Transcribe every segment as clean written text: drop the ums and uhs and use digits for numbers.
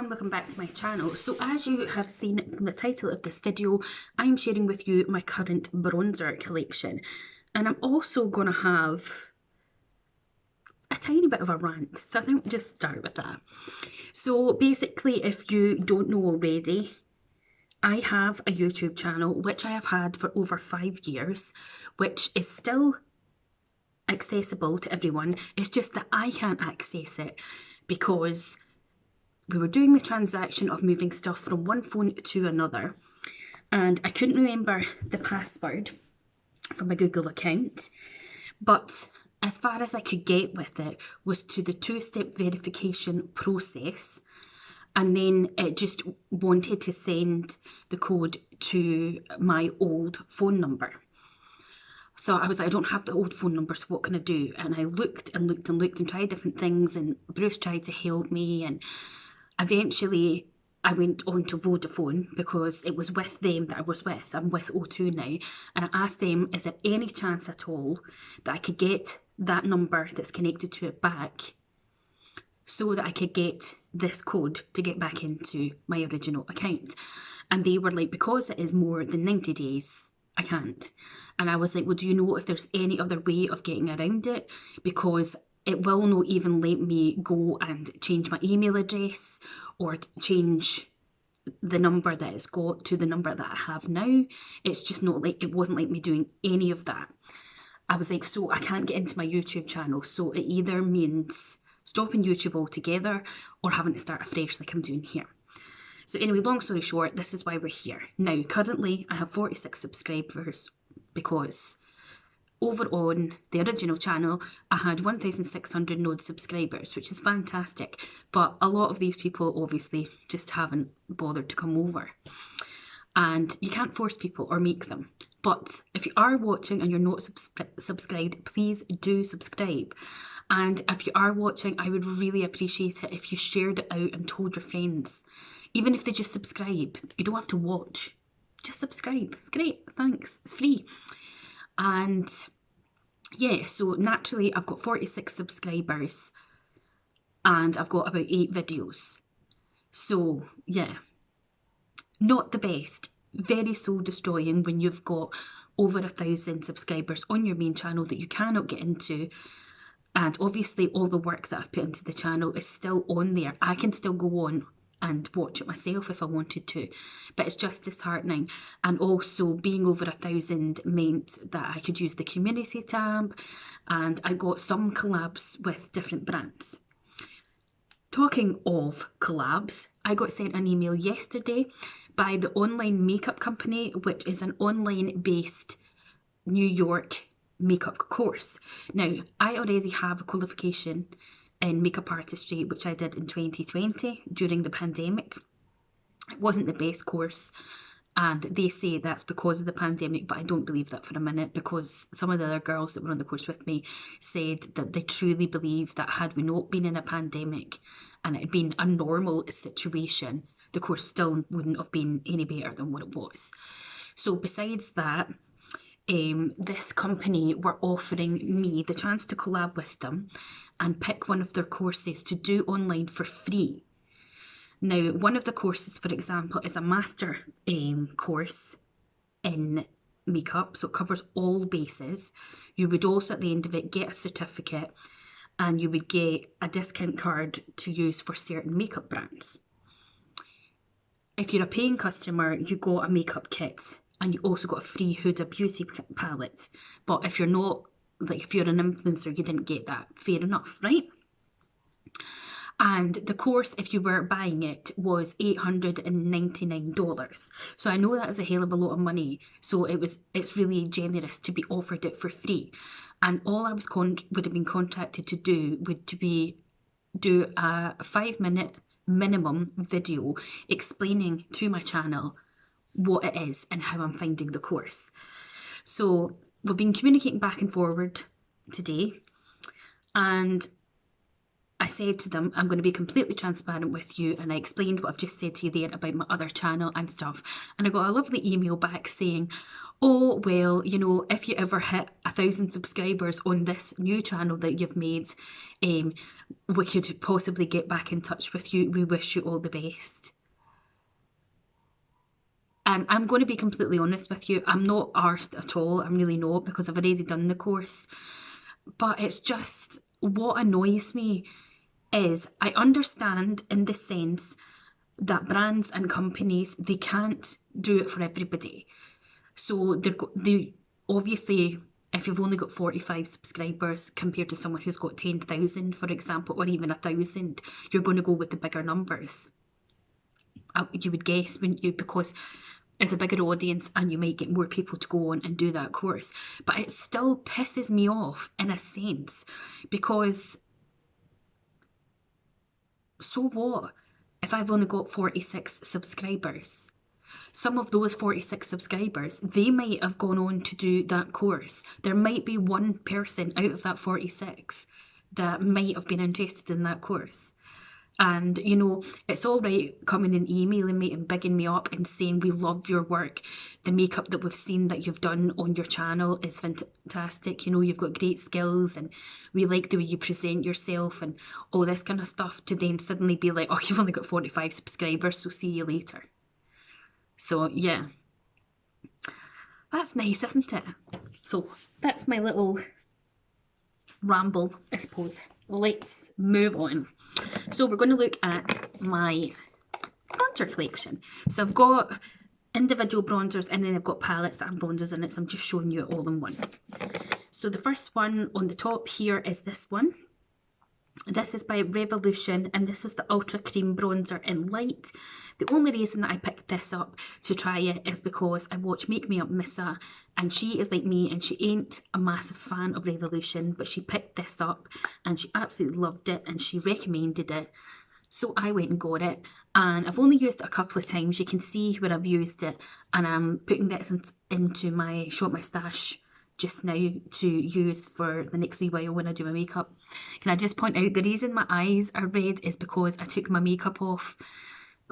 everyone, welcome back to my channel. So as you have seen from the title of this video, I'm sharing with you my current bronzer collection, and I'm also going to have a tiny bit of a rant, so I think we'll just start with that. So basically, if you don't know already, I have a YouTube channel which I have had for over 5 years, which is still accessible to everyone. It's just that I can't access it because we were doing the transaction of moving stuff from one phone to another, and I couldn't remember the password from my Google account, but as far as I could get with it was to the 2-step verification process, and then it just wanted to send the code to my old phone number. So I was like, I don't have the old phone number, so what can I do? And I looked and looked and looked and tried different things, and Bruce tried to help me, and eventually I went on to Vodafone because it was with them that I was with. I'm with O2 now, and I asked them, is there any chance at all that I could get that number that's connected to it back so that I could get this code to get back into my original account? And they were like, because it is more than 90 days, I can't. And I was like, well, do you know if there's any other way of getting around it? Because it will not even let me go and change my email address or change the number that it's got to the number that I have now. It's just not like, it wasn't like me doing any of that. I was like, so I can't get into my YouTube channel. So it either means stopping YouTube altogether or having to start afresh like I'm doing here. So anyway, long story short, this is why we're here. Now, currently I have 46 subscribers because over on the original channel, I had 1,600 node subscribers, which is fantastic. But a lot of these people obviously just haven't bothered to come over. And you can't force people or make them. But if you are watching and you're not subscribed, please do subscribe. And if you are watching, I would really appreciate it if you shared it out and told your friends. Even if they just subscribe, you don't have to watch. Just subscribe. It's great. Thanks. It's free. And yeah, so naturally I've got 46 subscribers and I've got about 8 videos. So yeah, not the best. Very soul destroying when you've got over 1,000 subscribers on your main channel that you cannot get into. And obviously all the work that I've put into the channel is still on there. I can still go on and watch it myself if I wanted to, but it's just disheartening. And also being over 1,000 meant that I could use the community tab, and I got some collabs with different brands. Talking of collabs, I got sent an email yesterday by the online makeup company, which is an online based New York makeup course. Now, I already have a qualification in makeup artistry, which I did in 2020 during the pandemic. It wasn't the best course, and they say that's because of the pandemic, but I don't believe that for a minute, because some of the other girls that were on the course with me said that they truly believe that had we not been in a pandemic and it had been a normal situation, the course still wouldn't have been any better than what it was. So besides that, this company were offering me the chance to collab with them and pick one of their courses to do online for free. Now, one of the courses, for example, is a master course in makeup, so it covers all bases. You would also at the end of it get a certificate, and you would get a discount card to use for certain makeup brands. If you're a paying customer, you got a makeup kit, and you also got a free Huda Beauty palette. But if you're not, like if you're an influencer, you didn't get that. Fair enough, right? And the course, if you were buying it, was $899. So I know that is a hell of a lot of money. So it's really generous to be offered it for free. And all I would have been contracted to do would be do a 5-minute minimum video explaining to my channel what it is and how I'm finding the course. So we've been communicating back and forward today, and I said to them, I'm going to be completely transparent with you, and I explained what I've just said to you there about my other channel and stuff, and I got a lovely email back saying, oh, well, you know, if you ever hit 1,000 subscribers on this new channel that you've made, we could possibly get back in touch with you. We wish you all the best. And I'm going to be completely honest with you, I'm not arsed at all, I'm really not, because I've already done the course. But it's just, what annoys me is, I understand in the sense that brands and companies, they can't do it for everybody. So they obviously, if you've only got 45 subscribers compared to someone who's got 10,000, for example, or even 1,000, you're going to go with the bigger numbers. You would guess, wouldn't you? Because it's a bigger audience and you might get more people to go on and do that course. But it still pisses me off in a sense, because so what if I've only got 46 subscribers? Some of those 46 subscribers, they might have gone on to do that course. There might be one person out of that 46 that might have been interested in that course. And, you know, it's all right coming and emailing me and bigging me up and saying, we love your work. The makeup that we've seen that you've done on your channel is fantastic. You know, you've got great skills and we like the way you present yourself and all this kind of stuff, to then suddenly be like, oh, you've only got 45 subscribers, so see you later. So, yeah. That's nice, isn't it? So, that's my little ramble, I suppose. Let's move on. So we're going to look at my bronzer collection. So I've got individual bronzers and then I've got palettes that have bronzers in it, so I'm just showing you all in one. So the first one on the top here is this one. This is by Revolution and this is the Ultra Cream Bronzer in Light. The only reason that I picked this up to try it is because I watch Make Me Up Missa and she is like me and she ain't a massive fan of Revolution, but she picked this up and she absolutely loved it and she recommended it. So I went and got it and I've only used it a couple of times. You can see where I've used it and I'm putting this into my Shop My Stash just now to use for the next wee while when I do my makeup. Can I just point out the reason my eyes are red is because I took my makeup off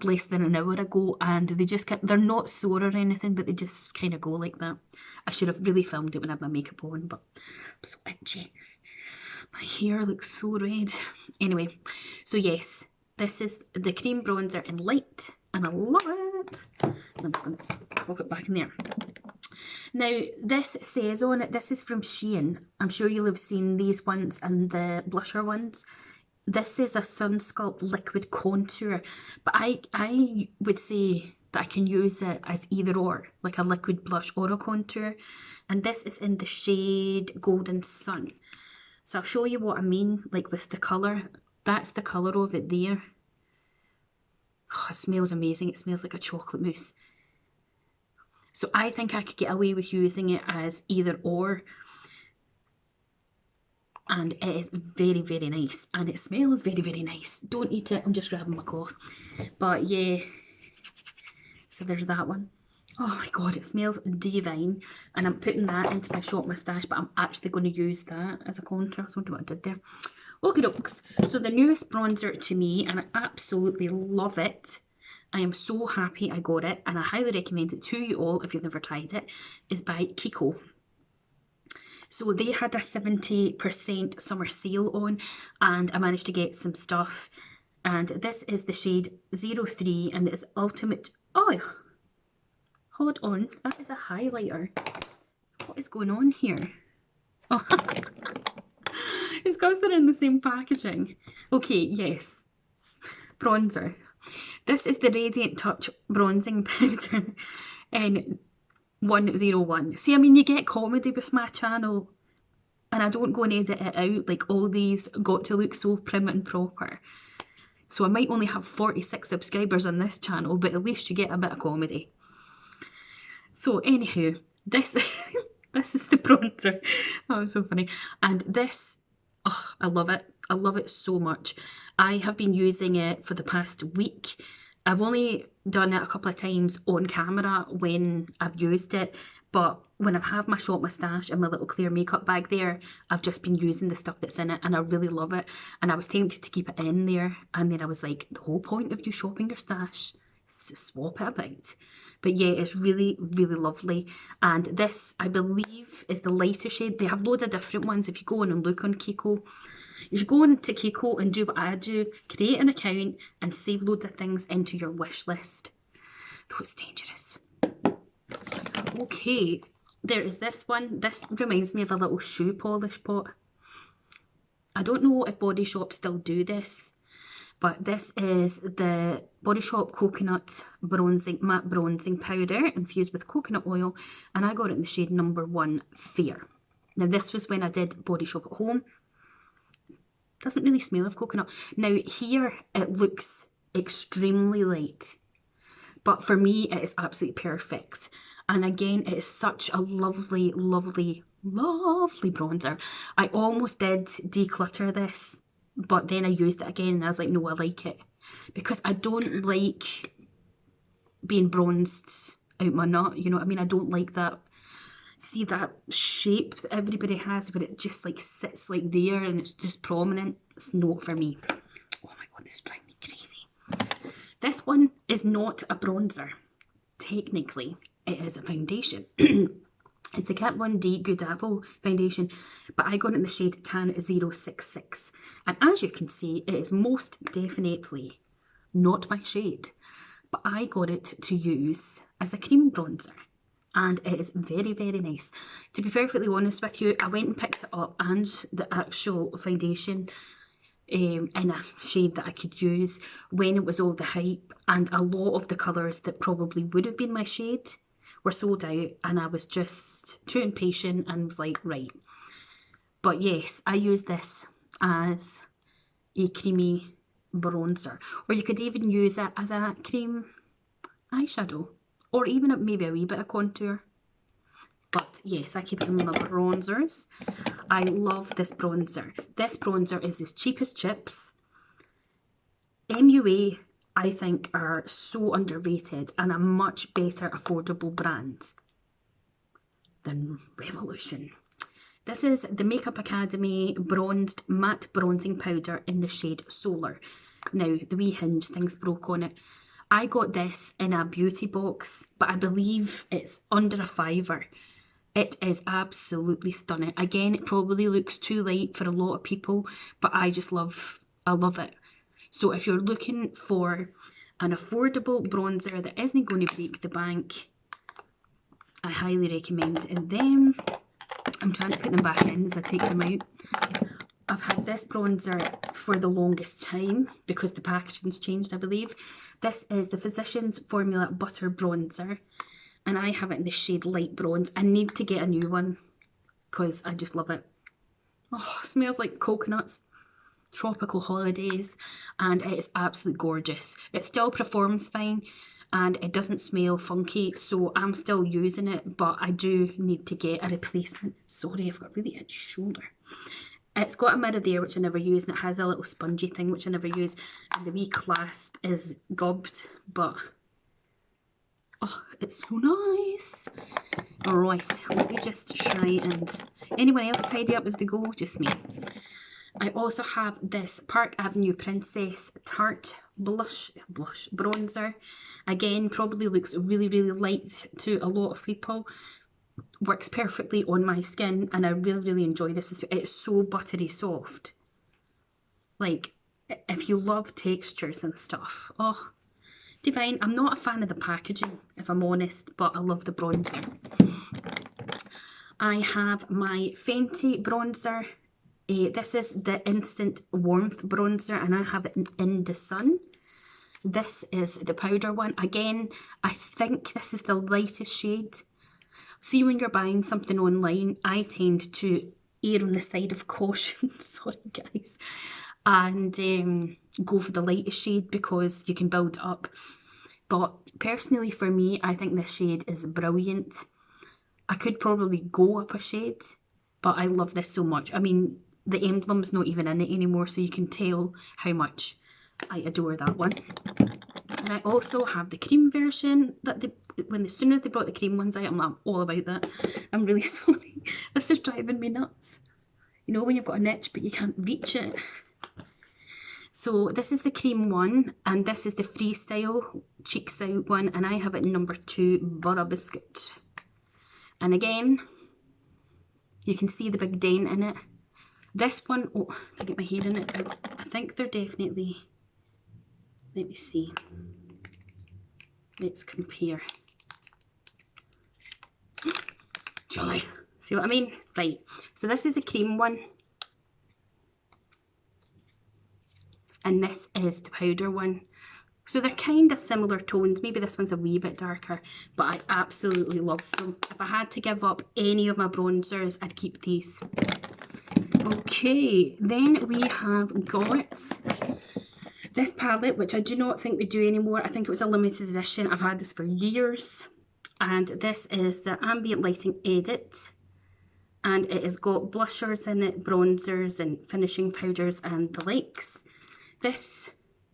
less than an hour ago and they just they're not sore or anything, but they just kind of go like that. I should have really filmed it when I had my makeup on, but I'm so itchy. My hair looks so red. Anyway, so yes, this is the cream bronzer in Light and I love it. I'm just going to pop it back in there. Now, this says on it, this is from Shein. I'm sure you'll have seen these ones and the blusher ones. This is a Sun Sculpt Liquid Contour, but I would say that I can use it as either or, like a liquid blush or a contour. And this is in the shade Golden Sun. So I'll show you what I mean, like with the colour. That's the colour of it there. Oh, it smells amazing. It smells like a chocolate mousse. So I think I could get away with using it as either or. And it is very, very nice. And it smells very, very nice. Don't eat it. I'm just grabbing my cloth. But yeah. So there's that one. Oh my god, it smells divine. And I'm putting that into my Shop My Stash, but I'm actually going to use that as a contrast. I wonder what I did there. Okie dokes. So the newest bronzer to me, and I absolutely love it. I am so happy I got it, and I highly recommend it to you all if you've never tried it, is by Kiko. So they had a 70% summer sale on, and I managed to get some stuff. And this is the shade 03, and it's Ultimate... Oh, hold on, that is a highlighter. What is going on here? Oh, it's because they're in the same packaging. Okay, yes, bronzer. This is the Radiant Touch Bronzing Powder in 101. See, I mean, you get comedy with my channel and I don't go and edit it out. Like, all these got to look so prim and proper. So I might only have 46 subscribers on this channel, but at least you get a bit of comedy. So anywho, this, this is the bronzer. That was so funny. And this, oh, I love it. I love it so much. I have been using it for the past week. I've only done it a couple of times on camera when I've used it, But when I have my short moustache and my little clear makeup bag there, I've just been using the stuff that's in it and I really love it. And I was tempted to keep it in there. And then I was like, the whole point of you shopping your stash is to swap it about. But yeah, it's really, really lovely. And this, I believe, is the lighter shade. They have loads of different ones. If you go on and look on Kiko, you should go on to Kiko and do what I do. Create an account and save loads of things into your wish list. Though it's dangerous. Okay, there is this one. This reminds me of a little shoe polish pot. I don't know if Body Shop still do this, but this is the Body Shop Coconut Matte Bronzing Powder infused with coconut oil, and I got it in the shade number 1, Fair. Now this was when I did Body Shop at home. Doesn't really smell of coconut. Now here it looks extremely light, but for me it is absolutely perfect. And again, it is such a lovely, lovely, lovely bronzer. I almost did declutter this, but then I used it again and I was like, no, I like it. Because I don't like being bronzed out my nut, you know what I mean? I don't like that, see that shape that everybody has, but it just like sits like there and it's just prominent. It's not for me. Oh my God, this is driving me crazy. This one is not a bronzer, technically. It is a foundation. It's the Kat Von D Good Apple foundation, but I got it in the shade Tan 066. And as you can see, it is most definitely not my shade, but I got it to use as a cream bronzer. And it is very, very nice. To be perfectly honest with you, I went and picked it up and the actual foundation in a shade that I could use when it was all the hype, and a lot of the colours that probably would have been my shade were sold out, and I was just too impatient and was like, right. But yes, I use this as a creamy bronzer, or you could even use it as a cream eyeshadow, or even maybe a wee bit of contour. But yes, I keep it in my bronzers. I love this bronzer. This bronzer is as cheap as chips. MUA, I think, are so underrated and a much better affordable brand than Revolution. This is the Makeup Academy Bronzed Matte Bronzing Powder in the shade Solar. Now, the wee hinge thing's broke on it. I got this in a beauty box, but I believe it's under £5. It is absolutely stunning. Again, it probably looks too light for a lot of people, but I love it. So if you're looking for an affordable bronzer that isn't going to break the bank, I highly recommend them. I'm trying to put them back in as I take them out. I've had this bronzer for the longest time because the packaging's changed, I believe. This is the Physicians Formula Butter Bronzer, and I have it in the shade Light Bronze. I need to get a new one because I just love it. Oh, it smells like coconuts. Tropical holidays, and it is absolutely gorgeous. It still performs fine and it doesn't smell funky, so I'm still using it, but I do need to get a replacement. Sorry, I've got a really itchy shoulder. It's got a mirror there which I never use, and it has a little spongy thing which I never use, and the wee clasp is gubbed, but oh, it's so nice. Alright, let me just try and... Anyone else tidy up as they go? Just me. I also have this Park Avenue Princess Tarte blush bronzer. Again, probably looks really, really light to a lot of people. Works perfectly on my skin, and I really, really enjoy this. It's so buttery soft. Like, if you love textures and stuff, oh, divine. I'm not a fan of the packaging, if I'm honest, but I love the bronzer. I have my Fenty bronzer. This is the Instant Warmth bronzer, and I have it in the sun. This is the powder one. Again, I think this is the lightest shade. See, when you're buying something online, I tend to err on the side of caution, sorry guys, and go for the lightest shade because you can build it up. But personally for me, I think this shade is brilliant. I could probably go up a shade, but I love this so much. I mean, the emblem's not even in it anymore, so you can tell how much I adore that one. And I also have the cream version that as soon as they brought the cream ones out, I'm all about that. I'm really sorry. This is driving me nuts. You know when you've got a niche but you can't reach it. So this is the cream one, and this is the freestyle cheeks out one, and I have it number 2, Butter Biscuit. And again, you can see the big dent in it. This one, oh, I get my hair in it. I think they're definitely, let me see. Let's compare. Jolly. See what I mean? Right. So this is the cream one. And this is the powder one. So they're kind of similar tones. Maybe this one's a wee bit darker, but I absolutely love them. If I had to give up any of my bronzers, I'd keep these. Okay, then we have got this palette, which I do not think they do anymore. I think it was a limited edition. I've had this for years. And this is the Ambient Lighting Edit. And it has got blushers in it, bronzers and finishing powders and the likes. This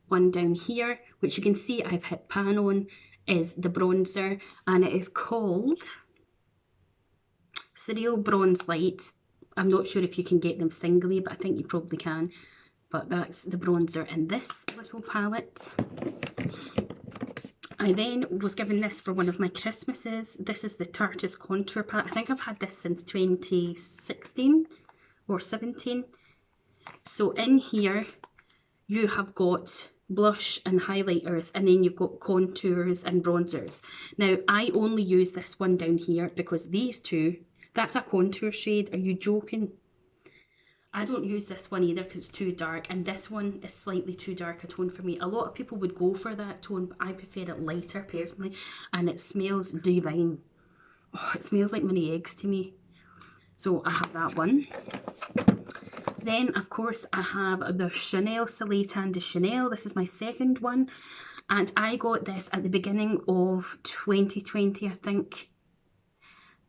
one down here, which you can see I've hit pan on, is the bronzer, and it is called Cereal Bronze Light. I'm not sure if you can get them singly, but I think you probably can. But that's the bronzer in this little palette. I then was given this for one of my Christmases. This is the Tarteist Contour Palette. I think I've had this since 2016 or 17. So in here, you have got blush and highlighters, and then you've got contours and bronzers. Now, I only use this one down here because these two, that's a contour shade. Are you joking? I don't use this one either because it's too dark, and this one is slightly too dark a tone for me. A lot of people would go for that tone, but I prefer it lighter personally, and it smells divine. Oh, it smells like mini eggs to me. So I have that one. Then, of course, I have the Chanel Soleil Tan de Chanel. This is my second one. And I got this at the beginning of 2020, I think,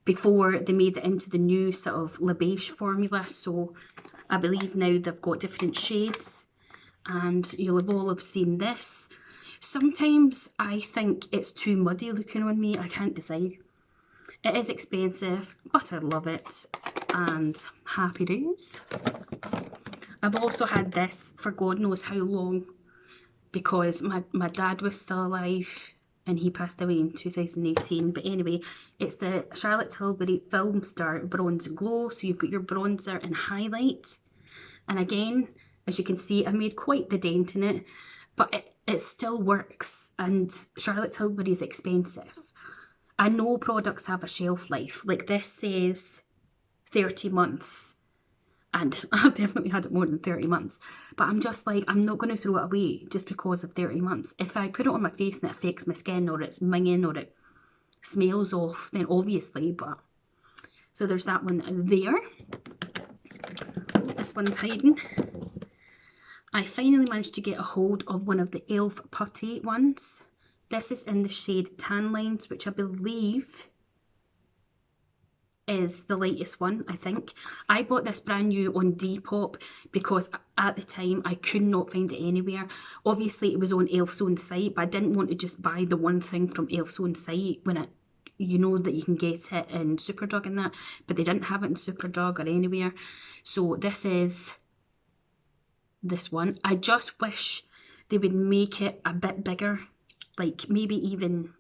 before they made it into the new sort of Le Beige formula. So I believe now they've got different shades. And you'll have all have seen this. Sometimes I think it's too muddy looking on me. I can't decide. It is expensive, but I love it. And happy days. I've also had this for God knows how long, because my dad was still alive and he passed away in 2018. But anyway, it's the Charlotte Tilbury Film Star Bronze Glow. So you've got your bronzer and highlight. And again, as you can see, I made quite the dent in it, but it still works. And Charlotte Tilbury is expensive. I know products have a shelf life. Like this says 30 months. And I've definitely had it more than 30 months. But I'm just like, I'm not going to throw it away just because of 30 months. If I put it on my face and it affects my skin, or it's minging, or it smells off, then obviously, but... So there's that one there. This one's hiding. I finally managed to get a hold of one of the e.l.f. Putty ones. This is in the shade Tan Lines, which I believe is the lightest one, I think. I bought this brand new on Depop because at the time I could not find it anywhere. Obviously it was on e.l.f.'s own site, but I didn't want to just buy the one thing from e.l.f.'s own site when you know that you can get it in Superdrug and that, but they didn't have it in Superdrug or anywhere. So this is this one. I just wish they would make it a bit bigger, like maybe even,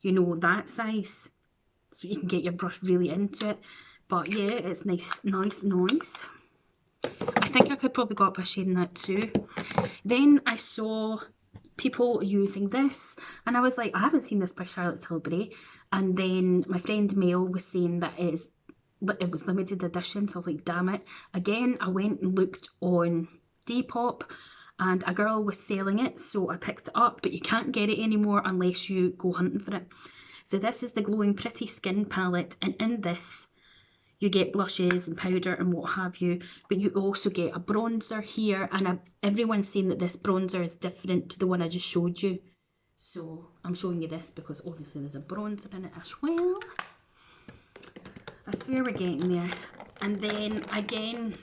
you know, that size, so you can get your brush really into it. But yeah, it's nice. I think I could probably go up a shade in that too. Then I saw people using this, and I was like, I haven't seen this by Charlotte Tilbury. And then my friend Mel was saying that it was limited edition, so I was like, damn it. Again, I went and looked on Depop, and a girl was selling it, so I picked it up, but you can't get it anymore unless you go hunting for it. So this is the Glowing Pretty Skin palette, and in this you get blushes and powder and what have you, but you also get a bronzer here, and everyone's saying that this bronzer is different to the one I just showed you. So I'm showing you this because obviously there's a bronzer in it as well. I swear we're getting there. And then again,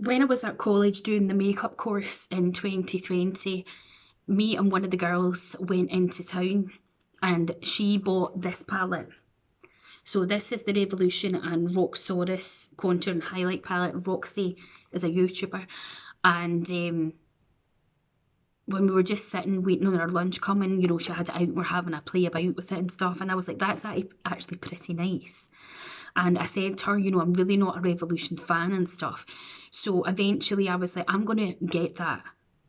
When I was at college doing the makeup course in 2020, me and one of the girls went into town and she bought this palette. So this is the Revolution and Rocksaurus contour and highlight palette. Roxy is a YouTuber, and when we were just sitting waiting on our lunch coming, you know, she had it out and we're having a play about with it and stuff, and I was like, that's actually pretty nice. And I said to her, you know, I'm really not a Revolution fan and stuff. So eventually I was like, I'm going to get that,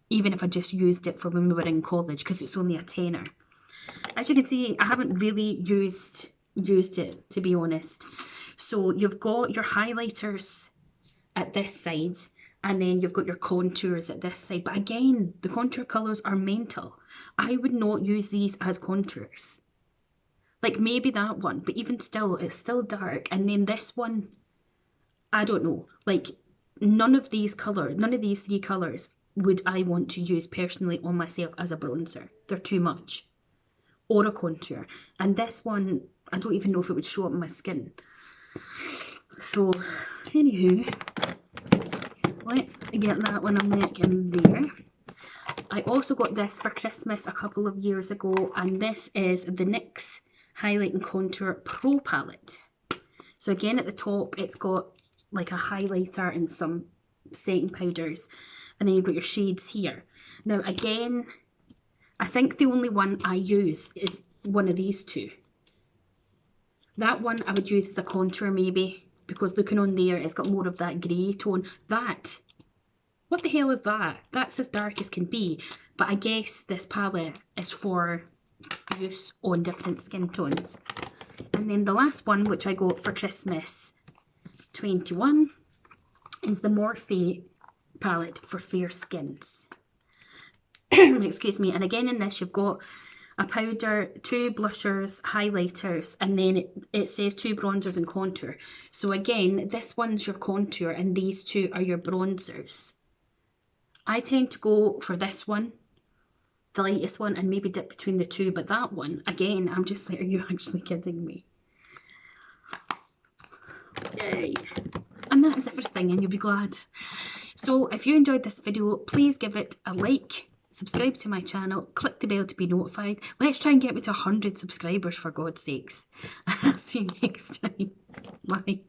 even if I just used it for when we were in college, because it's only a tenner. As you can see, I haven't really used it, to be honest. So you've got your highlighters at this side, and then you've got your contours at this side. But again, the contour colours are mental. I would not use these as contours. Like maybe that one, but even still, it's still dark. And then this one, I don't know. Like none of these three colours would I want to use personally on myself as a bronzer. They're too much. Or a contour. And this one, I don't even know if it would show up on my skin. So, anywho, let's get that one on neck in there. I also got this for Christmas a couple of years ago, and this is the NYX Highlight and Contour Pro Palette. So again, at the top, it's got like a highlighter and some setting powders, and then you've got your shades here. Now again, I think the only one I use is one of these two. That one I would use as a contour maybe, because looking on there, it's got more of that grey tone. What the hell is that? That's as dark as can be. But I guess this palette is for use on different skin tones. And then the last one, which I got for Christmas 21, is the Morphe palette for fair skins. Excuse me. And again, in this, you've got a powder, 2 blushers, highlighters, and then it says 2 bronzers and contour. So again, this one's your contour and these 2 are your bronzers. I tend to go for this one, the lightest one, and maybe dip between the 2, but that one, again, I'm just like, are you actually kidding me? Yay. And that is everything, and you'll be glad. So if you enjoyed this video, please give it a like, subscribe to my channel, click the bell to be notified. Let's try and get me to 100 subscribers, for God's sakes. I'll see you next time. Bye.